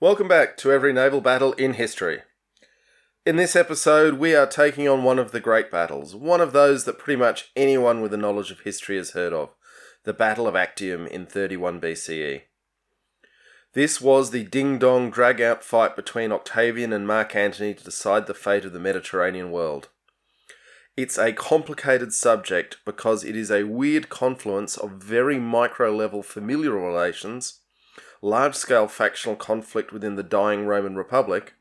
Welcome back to every naval battle in history. In this episode, we are taking on one of the great battles, one of those that pretty much anyone with a knowledge of history has heard of, the Battle of Actium in 31 BCE. This was the ding-dong drag-out fight between Octavian and Mark Antony to decide the fate of the Mediterranean world. It's a complicated subject because it is a weird confluence of very micro-level familial relations, large-scale factional conflict within the dying Roman Republic,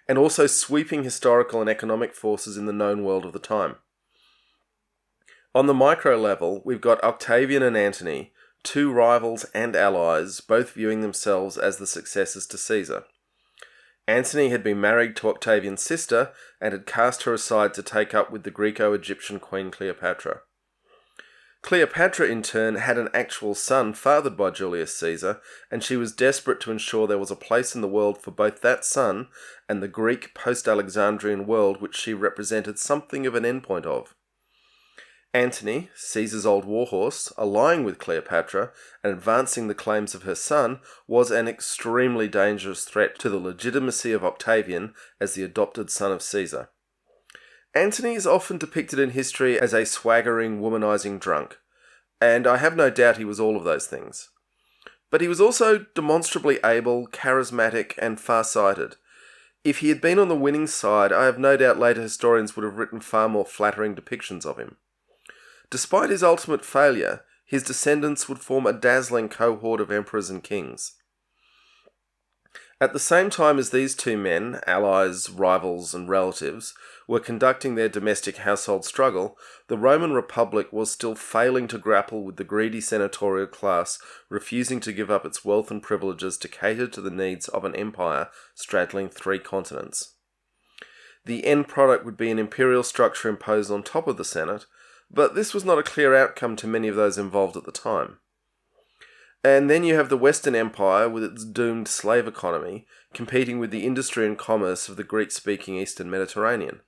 and also sweeping historical and economic forces in the known world of the time. On the micro level, we've got Octavian and Antony, two rivals and allies, both viewing themselves as the successors to Caesar. Antony had been married to Octavian's sister and had cast her aside to take up with the Greco-Egyptian queen Cleopatra. Cleopatra, in turn, had an actual son fathered by Julius Caesar, and she was desperate to ensure there was a place in the world for both that son and the Greek post-Alexandrian world which she represented something of an endpoint of. Antony, Caesar's old warhorse, allying with Cleopatra and advancing the claims of her son, was an extremely dangerous threat to the legitimacy of Octavian as the adopted son of Caesar. Antony is often depicted in history as a swaggering, womanizing drunk, and I have no doubt he was all of those things. But he was also demonstrably able, charismatic, and far-sighted. If he had been on the winning side, I have no doubt later historians would have written far more flattering depictions of him. Despite his ultimate failure, his descendants would form a dazzling cohort of emperors and kings. At the same time as these two men, allies, rivals, and relatives, were conducting their domestic household struggle, the Roman Republic was still failing to grapple with the greedy senatorial class, refusing to give up its wealth and privileges to cater to the needs of an empire straddling 3 continents. The end product would be an imperial structure imposed on top of the Senate, but this was not a clear outcome to many of those involved at the time. And then you have the Western Empire with its doomed slave economy, competing with the industry and commerce of the Greek-speaking Eastern Mediterranean.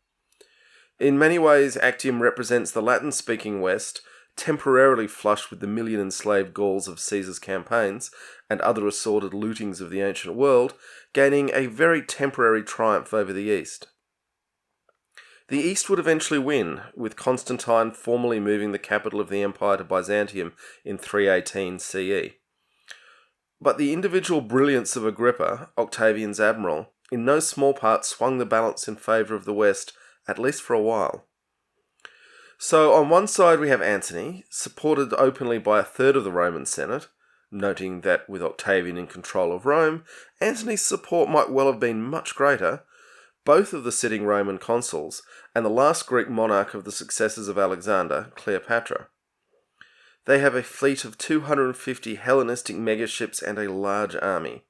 In many ways, Actium represents the Latin-speaking West, temporarily flushed with the million enslaved Gauls of Caesar's campaigns and other assorted lootings of the ancient world, gaining a very temporary triumph over the East. The East would eventually win, with Constantine formally moving the capital of the empire to Byzantium in 318 CE. But the individual brilliance of Agrippa, Octavian's admiral, in no small part swung the balance in favour of the West, at least for a while. So on one side we have Antony, supported openly by a third of the Roman Senate, noting that with Octavian in control of Rome, Antony's support might well have been much greater, both of the sitting Roman consuls, and the last Greek monarch of the successors of Alexander, Cleopatra. They have a fleet of 250 Hellenistic megaships and a large army.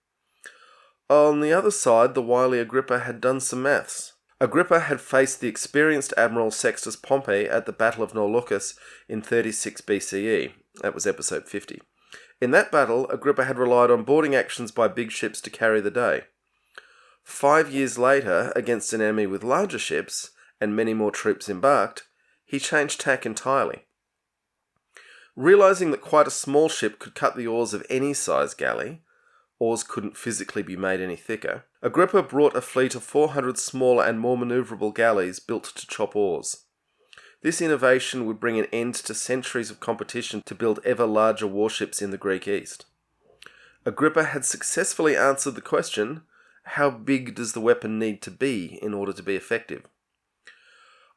On the other side, the wily Agrippa had done some maths. Agrippa had faced the experienced Admiral Sextus Pompey at the Battle of Naulochus in 36 BCE. That was episode 50. In that battle, Agrippa had relied on boarding actions by big ships to carry the day. 5 years later, against an enemy with larger ships, and many more troops embarked, he changed tack entirely. Realising that quite a small ship could cut the oars of any size galley, oars couldn't physically be made any thicker, Agrippa brought a fleet of 400 smaller and more manoeuvrable galleys built to chop oars. This innovation would bring an end to centuries of competition to build ever larger warships in the Greek East. Agrippa had successfully answered the question, how big does the weapon need to be in order to be effective?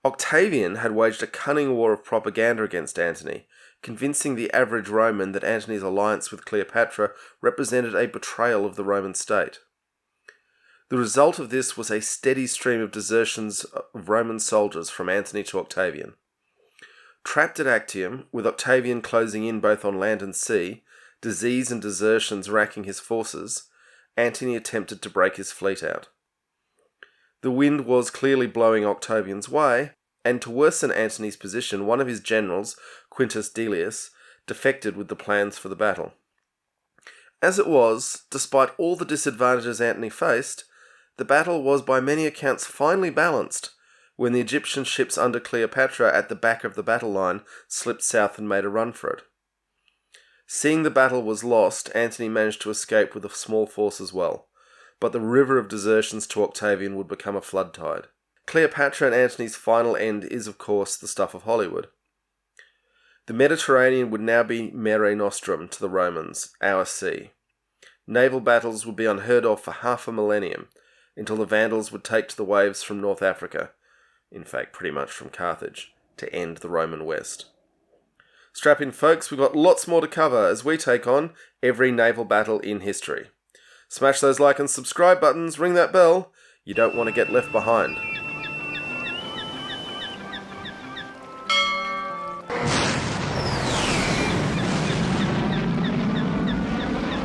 Octavian had waged a cunning war of propaganda against Antony, convincing the average Roman that Antony's alliance with Cleopatra represented a betrayal of the Roman state. The result of this was a steady stream of desertions of Roman soldiers from Antony to Octavian. Trapped at Actium, with Octavian closing in both on land and sea, disease and desertions racking his forces, Antony attempted to break his fleet out. The wind was clearly blowing Octavian's way, and to worsen Antony's position, one of his generals, Quintus Delius, defected with the plans for the battle. As it was, despite all the disadvantages Antony faced, the battle was by many accounts finely balanced when the Egyptian ships under Cleopatra at the back of the battle line slipped south and made a run for it. Seeing the battle was lost, Antony managed to escape with a small force as well, but the river of desertions to Octavian would become a flood tide. Cleopatra and Antony's final end is, of course, the stuff of Hollywood. The Mediterranean would now be Mare Nostrum to the Romans, our sea. Naval battles would be unheard of for half a millennium, until the Vandals would take to the waves from North Africa, in fact pretty much from Carthage, to end the Roman West. Strap in folks, we've got lots more to cover as we take on every naval battle in history. Smash those like and subscribe buttons, ring that bell, you don't want to get left behind.